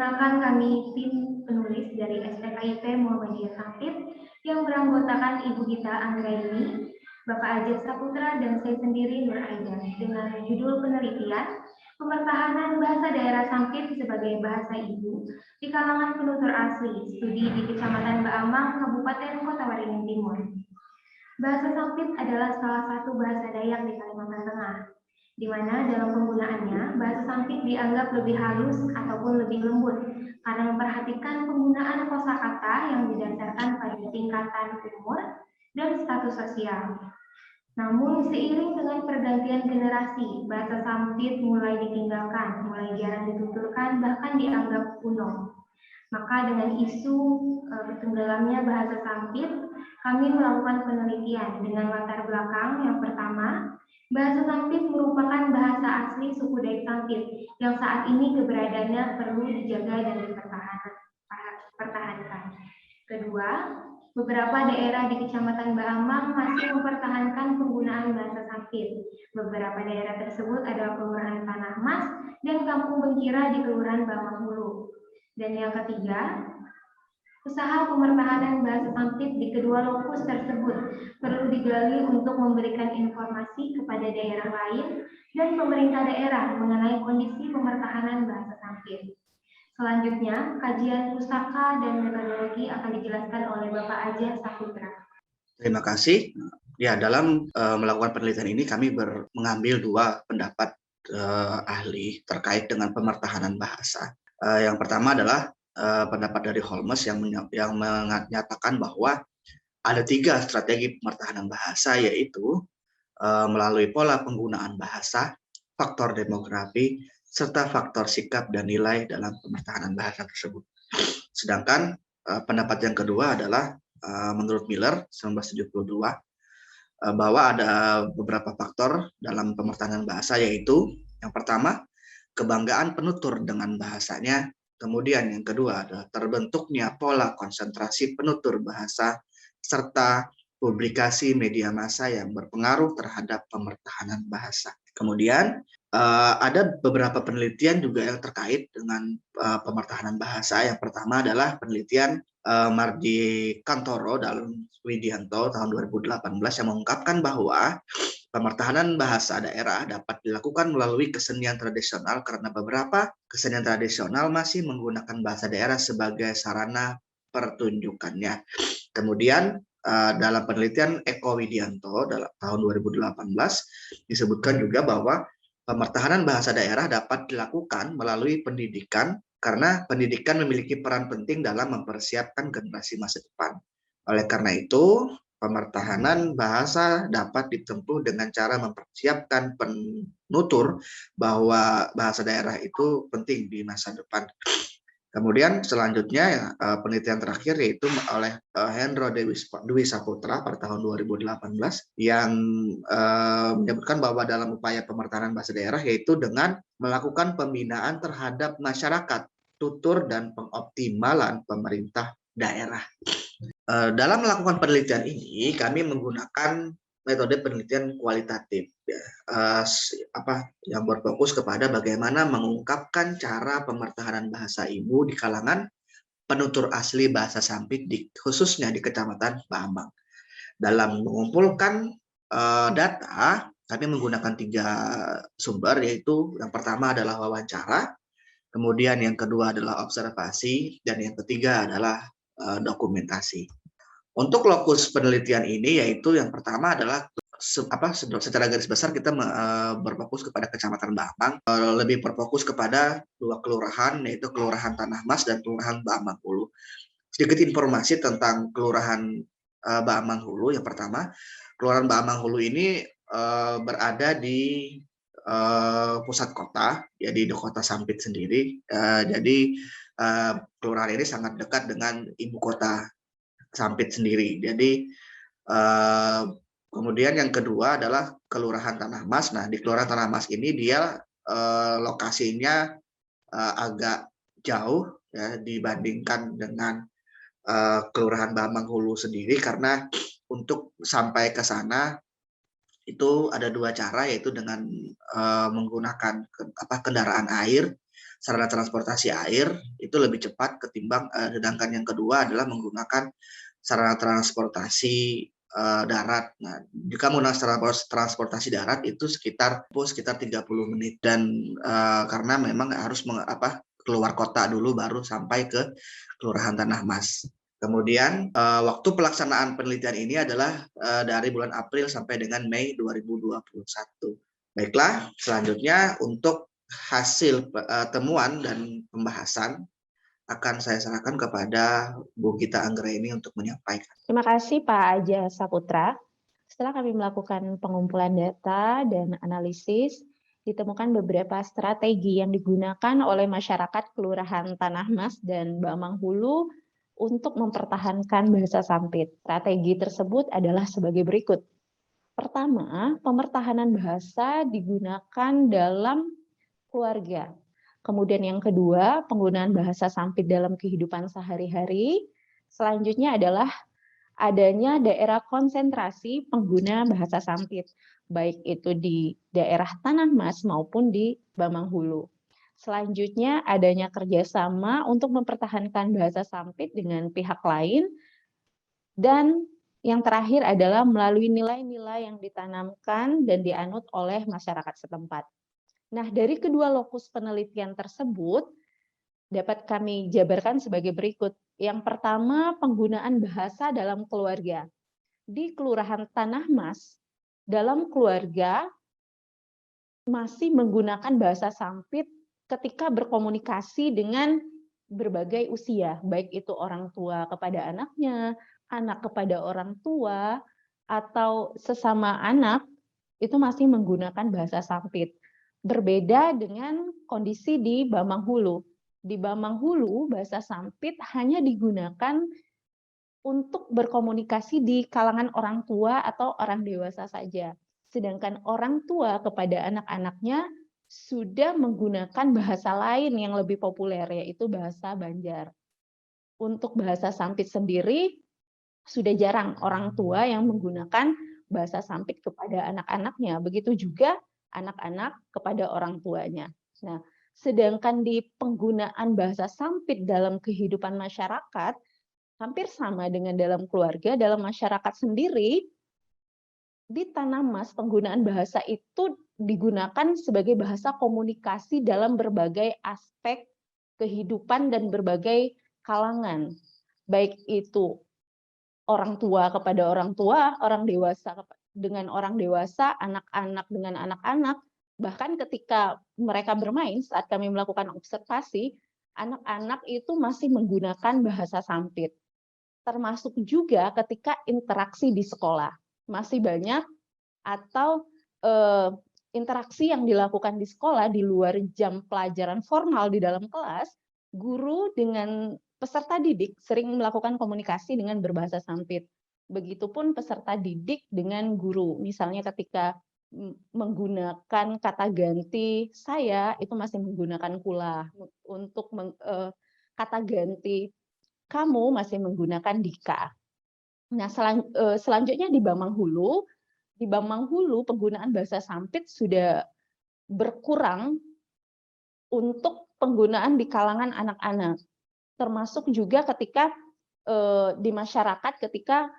Perkenalkan kami tim penulis dari STKIP Muhammadiyah Sampit yang beranggotakan Ibu Gita Anggraini, Bapak Ajat Saputra, dan saya sendiri Nur Aida dengan judul penelitian Pemertahanan Bahasa Daerah Sampit sebagai Bahasa Ibu di kalangan penutur asli, studi di Kecamatan Baamang, Kabupaten Kota Waringin Timur. Bahasa Sampit adalah salah satu bahasa Dayak di Kalimantan Tengah, di mana dalam penggunaannya bahasa Sampit dianggap lebih halus ataupun lebih lembut karena memperhatikan penggunaan kosakata yang didasarkan pada tingkatan umur dan status sosial. Namun seiring dengan pergantian generasi, bahasa Sampit mulai ditinggalkan, mulai jarang dituturkan, bahkan dianggap kuno. Maka dengan isu tenggelamnya bahasa Sampit, kami melakukan penelitian dengan latar belakang yang pertama, bahasa Sampit merupakan bahasa asli suku Dayak Sampit yang saat ini keberadaannya perlu dijaga dan dipertahankan. Kedua, beberapa daerah di Kecamatan Baamang masih mempertahankan penggunaan bahasa Sampit. Beberapa daerah tersebut adalah Kelurahan Tanah Mas dan Kampung Bengkira di Kelurahan Baamang Hulu. Dan yang ketiga, usaha pemertahanan bahasa Sampit di kedua lokus tersebut perlu digali untuk memberikan informasi kepada daerah lain dan pemerintah daerah mengenai kondisi pemertahanan bahasa Sampit. Selanjutnya, kajian pustaka dan metodologi akan dijelaskan oleh Bapak Ajat Saputra. Terima kasih. Ya, dalam melakukan penelitian ini kami mengambil dua pendapat ahli terkait dengan pemertahanan bahasa. Yang pertama adalah pendapat dari Holmes yang menyatakan bahwa ada 3 strategi pemertahanan bahasa, yaitu melalui pola penggunaan bahasa, faktor demografi, serta faktor sikap dan nilai dalam pemertahanan bahasa tersebut. Sedangkan pendapat yang kedua adalah menurut Miller 1972 bahwa ada beberapa faktor dalam pemertahanan bahasa, yaitu yang pertama kebanggaan penutur dengan bahasanya, kemudian yang kedua adalah terbentuknya pola konsentrasi penutur bahasa serta publikasi media massa yang berpengaruh terhadap pemertahanan bahasa. Kemudian ada beberapa penelitian juga yang terkait dengan pemertahanan bahasa. Yang pertama adalah penelitian Mardi Kantoro dalam Widianto tahun 2018 yang mengungkapkan bahwa pemertahanan bahasa daerah dapat dilakukan melalui kesenian tradisional karena beberapa kesenian tradisional masih menggunakan bahasa daerah sebagai sarana pertunjukannya. Kemudian dalam penelitian Eko Widianto dalam tahun 2018 disebutkan juga bahwa pemertahanan bahasa daerah dapat dilakukan melalui pendidikan karena pendidikan memiliki peran penting dalam mempersiapkan generasi masa depan. Oleh karena itu, pemertahanan bahasa dapat ditempuh dengan cara mempersiapkan penutur bahwa bahasa daerah itu penting di masa depan. Kemudian selanjutnya penelitian terakhir yaitu oleh Hendro Dwi Saputra pada tahun 2018 yang menyebutkan bahwa dalam upaya pemertahanan bahasa daerah yaitu dengan melakukan pembinaan terhadap masyarakat, tutur dan pengoptimalan pemerintah daerah. Dalam melakukan penelitian ini kami menggunakan metode penelitian kualitatif yang berfokus kepada bagaimana mengungkapkan cara pemertahanan bahasa ibu di kalangan penutur asli bahasa Sampit khususnya di Kecamatan Baamang. Dalam mengumpulkan data, kami menggunakan 3 sumber, yaitu yang pertama adalah wawancara, kemudian yang kedua adalah observasi, dan yang ketiga adalah dokumentasi. Untuk lokus penelitian ini yaitu yang pertama adalah secara garis besar kita berfokus kepada Kecamatan Baamang, lebih berfokus kepada 2 kelurahan yaitu Kelurahan Tanah Mas dan Kelurahan Baamang Hulu. Sedikit informasi tentang Kelurahan Baamang Hulu. Yang pertama, Kelurahan Baamang Hulu ini berada di pusat kota, ya di kota Sampit sendiri. Jadi kelurahan ini sangat dekat dengan ibu kota Sampit sendiri. Jadi kemudian yang kedua adalah Kelurahan Tanah Mas. Nah, di Kelurahan Tanah Mas ini dia lokasinya agak jauh ya dibandingkan dengan Kelurahan Baamang Hulu sendiri, karena untuk sampai ke sana itu ada 2 cara, yaitu dengan menggunakan kendaraan air sarana transportasi air itu lebih cepat ketimbang sedangkan yang kedua adalah menggunakan sarana transportasi darat. Nah, jika menggunakan transportasi darat itu sekitar 30 menit dan karena memang harus keluar kota dulu baru sampai ke Kelurahan Tanah Mas. Kemudian waktu pelaksanaan penelitian ini adalah dari bulan April sampai dengan Mei 2021. Baiklah, selanjutnya untuk hasil temuan dan pembahasan akan saya serahkan kepada Bu Gita Anggraini untuk menyampaikan. Terima kasih Pak Aja Saputra. Setelah kami melakukan pengumpulan data dan analisis, ditemukan beberapa strategi yang digunakan oleh masyarakat Kelurahan Tanah Mas dan Bamang Hulu untuk mempertahankan bahasa Sampit. Strategi tersebut adalah sebagai berikut. Pertama, pemertahanan bahasa digunakan dalam keluarga. Kemudian yang kedua, penggunaan bahasa Sampit dalam kehidupan sehari-hari. Selanjutnya adalah adanya daerah konsentrasi pengguna bahasa Sampit, baik itu di daerah Tanah Mas maupun di Bamang Hulu. Selanjutnya adanya kerjasama untuk mempertahankan bahasa Sampit dengan pihak lain. Dan yang terakhir adalah melalui nilai-nilai yang ditanamkan dan dianut oleh masyarakat setempat. Nah, dari kedua lokus penelitian tersebut, dapat kami jabarkan sebagai berikut. Yang pertama, penggunaan bahasa dalam keluarga. Di Kelurahan Tanah Mas, dalam keluarga masih menggunakan bahasa Sampit ketika berkomunikasi dengan berbagai usia, baik itu orang tua kepada anaknya, anak kepada orang tua, atau sesama anak, itu masih menggunakan bahasa Sampit. Berbeda dengan kondisi di Bamang Hulu. Di Bamang Hulu, bahasa Sampit hanya digunakan untuk berkomunikasi di kalangan orang tua atau orang dewasa saja. Sedangkan orang tua kepada anak-anaknya sudah menggunakan bahasa lain yang lebih populer, yaitu bahasa Banjar. Untuk bahasa Sampit sendiri, sudah jarang orang tua yang menggunakan bahasa Sampit kepada anak-anaknya. Begitu juga anak-anak kepada orang tuanya. Nah, sedangkan di penggunaan bahasa Sampit dalam kehidupan masyarakat, hampir sama dengan dalam keluarga, dalam masyarakat sendiri, di Tanah Mas penggunaan bahasa itu digunakan sebagai bahasa komunikasi dalam berbagai aspek kehidupan dan berbagai kalangan. Baik itu orang tua kepada orang tua, orang dewasa dengan orang dewasa, anak-anak dengan anak-anak, bahkan ketika mereka bermain saat kami melakukan observasi, anak-anak itu masih menggunakan bahasa Sampit. Termasuk juga ketika interaksi di sekolah. Masih banyak atau interaksi yang dilakukan di sekolah di luar jam pelajaran formal di dalam kelas, guru dengan peserta didik sering melakukan komunikasi dengan berbahasa Sampit. Begitupun peserta didik dengan guru. Misalnya ketika menggunakan kata ganti saya, itu masih menggunakan kula. Untuk kata ganti kamu masih menggunakan dika. Nah, selanjutnya di Bamang Hulu penggunaan bahasa Sampit sudah berkurang untuk penggunaan di kalangan anak-anak. Termasuk juga ketika di masyarakat ketika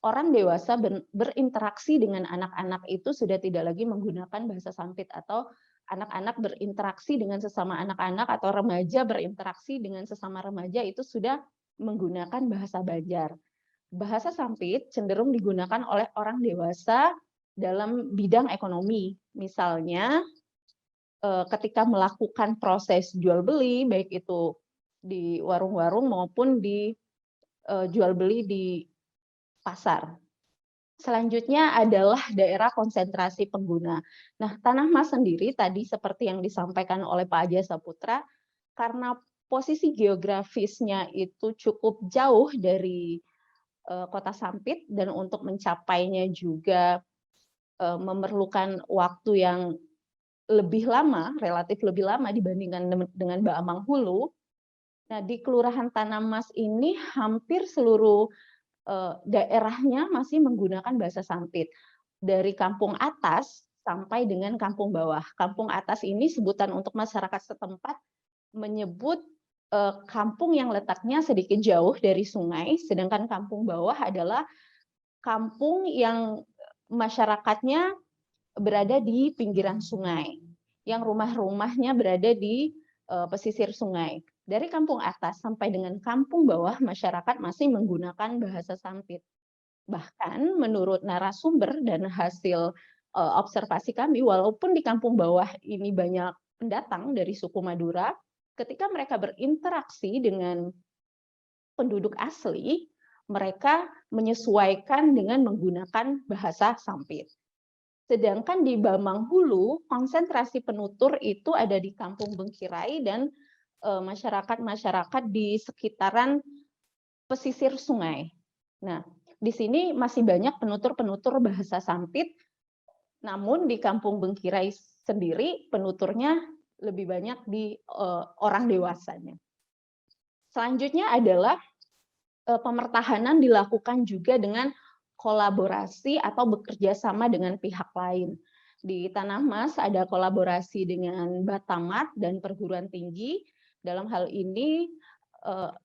orang dewasa berinteraksi dengan anak-anak itu sudah tidak lagi menggunakan bahasa Sampit, atau anak-anak berinteraksi dengan sesama anak-anak atau remaja berinteraksi dengan sesama remaja itu sudah menggunakan bahasa Banjar. Bahasa Sampit cenderung digunakan oleh orang dewasa dalam bidang ekonomi. Misalnya ketika melakukan proses jual beli, baik itu di warung-warung maupun di jual beli di pasar. Selanjutnya adalah daerah konsentrasi pengguna. Nah, Tanah Mas sendiri tadi seperti yang disampaikan oleh Pak Aja Saputra, karena posisi geografisnya itu cukup jauh dari Kota Sampit dan untuk mencapainya juga memerlukan waktu yang lebih lama, relatif lebih lama dibandingkan dengan Bamang Hulu. Nah, di Kelurahan Tanah Mas ini hampir seluruh daerahnya masih menggunakan bahasa Sampit. Dari kampung atas sampai dengan kampung bawah. Kampung atas ini sebutan untuk masyarakat setempat menyebut kampung yang letaknya sedikit jauh dari sungai, sedangkan kampung bawah adalah kampung yang masyarakatnya berada di pinggiran sungai, yang rumah-rumahnya berada di pesisir sungai. Dari kampung atas sampai dengan kampung bawah, masyarakat masih menggunakan bahasa Sampit. Bahkan menurut narasumber dan hasil observasi kami, walaupun di kampung bawah ini banyak pendatang dari suku Madura, ketika mereka berinteraksi dengan penduduk asli, mereka menyesuaikan dengan menggunakan bahasa Sampit. Sedangkan di Bamang Hulu, konsentrasi penutur itu ada di Kampung Bengkirai dan masyarakat-masyarakat di sekitaran pesisir sungai. Nah, di sini masih banyak penutur-penutur bahasa Sampit, namun di Kampung Bengkirai sendiri penuturnya lebih banyak di orang dewasanya. Selanjutnya adalah pemertahanan dilakukan juga dengan kolaborasi atau bekerja sama dengan pihak lain. Di Tanah Mas ada kolaborasi dengan Batamat dan perguruan tinggi. Dalam hal ini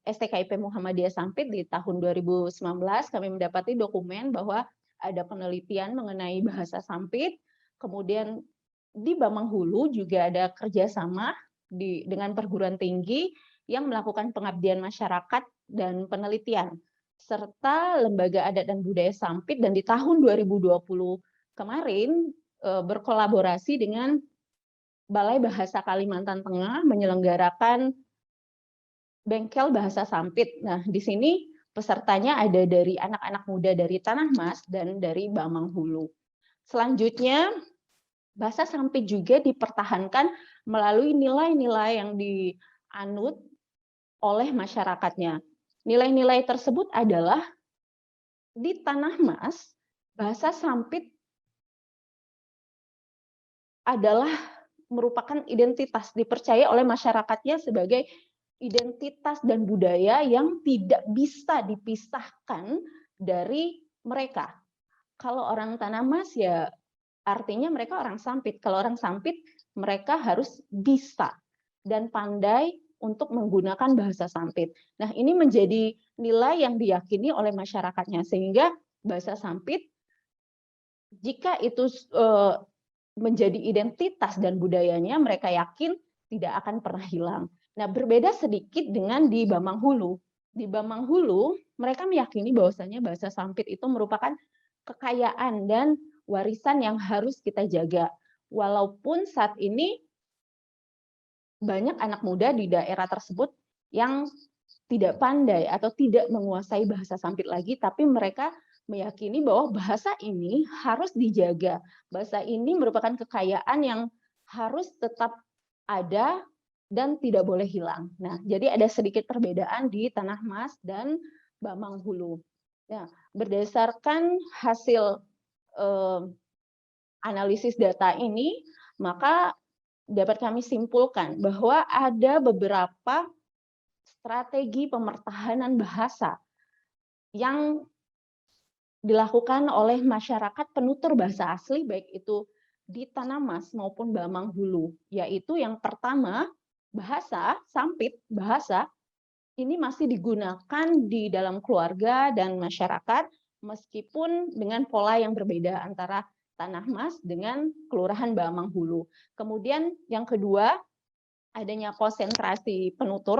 STKIP Muhammadiyah Sampit di tahun 2019 kami mendapati dokumen bahwa ada penelitian mengenai bahasa Sampit. Kemudian di Bamang Hulu juga ada kerjasama dengan perguruan tinggi yang melakukan pengabdian masyarakat dan penelitian, serta Lembaga Adat dan Budaya Sampit, dan di tahun 2020 kemarin berkolaborasi dengan Balai Bahasa Kalimantan Tengah menyelenggarakan bengkel bahasa Sampit. Nah, di sini pesertanya ada dari anak-anak muda dari Tanah Mas dan dari Bamang Hulu. Selanjutnya, bahasa Sampit juga dipertahankan melalui nilai-nilai yang dianut oleh masyarakatnya. Nilai-nilai tersebut adalah di Tanah Mas, bahasa Sampit adalah merupakan identitas, dipercaya oleh masyarakatnya sebagai identitas dan budaya yang tidak bisa dipisahkan dari mereka. Kalau orang Tanah Mas ya artinya mereka orang Sampit. Kalau orang Sampit mereka harus bisa dan pandai untuk menggunakan bahasa Sampit. Nah, ini menjadi nilai yang diyakini oleh masyarakatnya, sehingga bahasa Sampit, jika itu menjadi identitas dan budayanya, mereka yakin tidak akan pernah hilang. Nah, berbeda sedikit dengan di Bamang Hulu. Di Bamang Hulu, mereka meyakini bahwasanya bahasa Sampit itu merupakan kekayaan dan warisan yang harus kita jaga. Walaupun saat ini banyak anak muda di daerah tersebut yang tidak pandai atau tidak menguasai bahasa Sampit lagi, tapi mereka meyakini bahwa bahasa ini harus dijaga. Bahasa ini merupakan kekayaan yang harus tetap ada dan tidak boleh hilang. Nah, jadi ada sedikit perbedaan di Tanah Mas dan Bamang Hulu. Nah, berdasarkan hasil analisis data ini, maka dapat kami simpulkan bahwa ada beberapa strategi pemertahanan bahasa yang dilakukan oleh masyarakat penutur bahasa asli, baik itu di Tanah Mas maupun Bamang Hulu, yaitu yang pertama, bahasa Sampit, bahasa ini masih digunakan di dalam keluarga dan masyarakat, meskipun dengan pola yang berbeda antara Tanah Mas dengan Kelurahan Bamang Hulu. Kemudian yang kedua, adanya konsentrasi penutur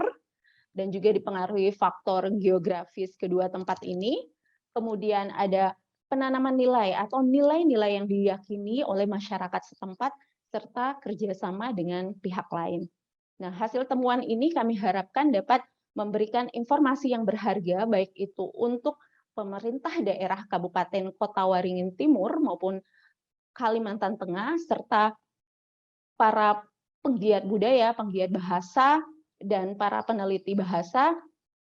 dan juga dipengaruhi faktor geografis kedua tempat ini. Kemudian ada penanaman nilai atau nilai-nilai yang diyakini oleh masyarakat setempat serta kerjasama dengan pihak lain. Nah, hasil temuan ini kami harapkan dapat memberikan informasi yang berharga, baik itu untuk pemerintah daerah Kabupaten Kota Waringin Timur maupun Kalimantan Tengah, serta para penggiat budaya, penggiat bahasa, dan para peneliti bahasa,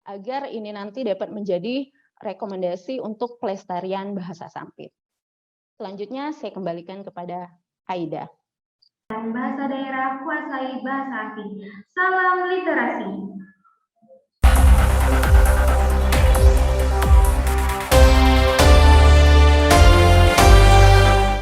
agar ini nanti dapat menjadi rekomendasi untuk pelestarian bahasa Sampit. Selanjutnya saya kembalikan kepada Aida. Bahasa daerah kuasai bahasa asing. Salam literasi.